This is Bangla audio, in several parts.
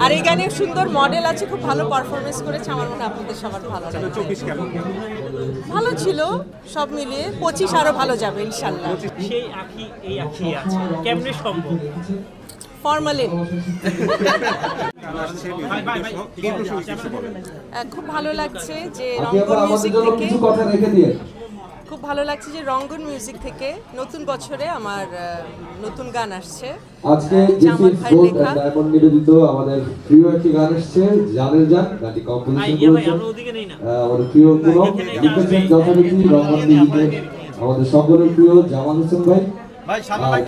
আর এই গানে সুন্দর মডেল আছে, খুব ভালো পারফরমেন্স করেছে, আমার মনে হয় আপনাদের সবার ভালো লাগবে। ভালো ছিল সব মিলিয়ে, 25 আরো ভালো যাবে ইনশাল্লাহ। সেই আঁখি এই আঁখি আছে কেমনে সম্ভব? ফরমালিন। খুব ভালো লাগছে যে রঙ্গন মিউজিক থেকে খুব ভালো লাগছে যে রঙ্গন মিউজিক থেকে নতুন বছরে আমার নতুন গান আসছে। আজকে জামাল ভাই লেখা ডায়মন্ড নিবেদিত আমাদের প্রিয় একটি গান আসছে, জানের জান, গানটি কম্পোজিশন করেছেন আমাদের প্রিয় পুরো লিখেছেন যথারীতি রঙ্গন মিউজিকের আমাদের সকলের প্রিয় জামাল হোসেন ভাই।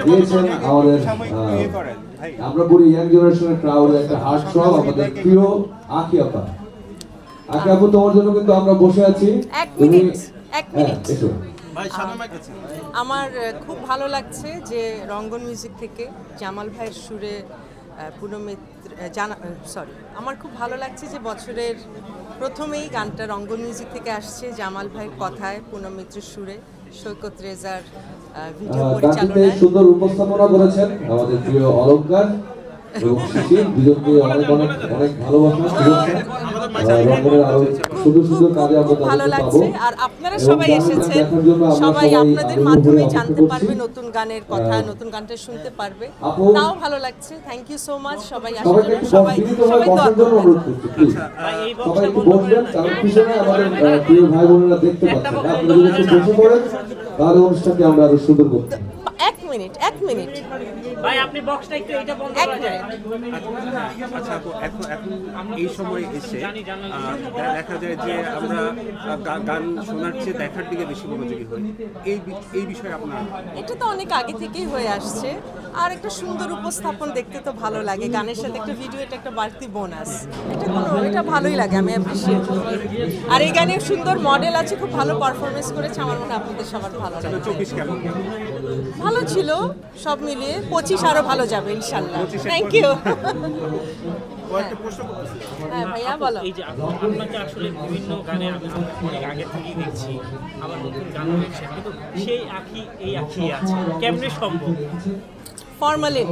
গিয়েছেন আমাদের আমরা বলি ইয়াং জেনারেশনের ক্রাউডে একটা হার্ট থ্রব আমাদের প্রিয় আঁখি আপা। আঁখি আপু, তোমার জন্য কিন্তু আমরা বসে আছি। এক মিনিট এসো। আমার খুব ভালো লাগছে যে রঙ্গন মিউজিক থেকে জামাল ভাইয়ের সুরে আমার খুব ভালো লাগছে যে বছরের প্রথমেই গানটা রঙ্গন মিউজিক থেকে আসছে, জামাল ভাইয়ের কথায়, পুনম মিত্রের সুরে, সৈকত রেজার ভিডিও পরিচালনায়। সুন্দর উপস্থাপনা করেছেন আমাদের প্রিয় অলংকার এবং শিশির, দুজনকে অনেক অনেক অনেক ভালোবাসা। রঙ্গনের আরো সুন্দর সুন্দর কাজে আমরা ভালো লাগছে। আর আপনারা সবাই এসেছেন, সবাই আপনাদের মাধ্যমে জানতে পারবে নতুন গানের কথা, নতুন গানটা শুনতে পারবে, তাও ভালো লাগছে। থ্যাংক ইউ সো মাচ সবাই আসার জন্য। সবাই দোয়া করবেন। সবাই একটু বসবেন, কারণ পিছনে আমাদের প্রিয় ভাই বোনেরা দেখতে পাচ্ছেন। আপনারা যদি একটু বসে পড়েন তাহলে অনুষ্ঠানকে আমরা আরো সুন্দর করতে। এক মিনিট ভাই, আপনি বক্সটা একটু এটা বন্ধ করা যায়? আচ্ছা, তো এখন এই সময় এসে দেখা যায় যে আমরা গান শোনার চেয়ে দেখার দিকে বেশি মনোযোগী হই। এই বিষয়ে আপনার? এটা তো অনেক আগে থেকেই হয়ে আসছে, আর একটা সুন্দর উপস্থাপন দেখতে তো ভালো লাগে, গানের সাথে একটা ভিডিও, এটা একটা বাড়তি বোনাস। এটা ভালোই লাগে, আমি অ্যাপ্রিশিয়েট করি। আর এই গানে সুন্দর মডেল আছে, খুব ভালো পারফরমেন্স করেছে, আমার মনে হয় আপনাদের সবার ভালো লাগবে। 24 কেমন? ভালো ছিল সব মিলিয়ে, 25 আরো ভালো যাবে ইনশাল্লাহ। Thank you. হ্যাঁ ভাইয়া বলো। এই যে আপনাকে আসলে বিভিন্ন গানে আমি অনেক আগে থেকেই দেখছি, আবার নতুন গান হয়েছে, কিন্তু সেই আঁখি এই আঁখি আছে কেমনে সম্ভব? ফরমালিন।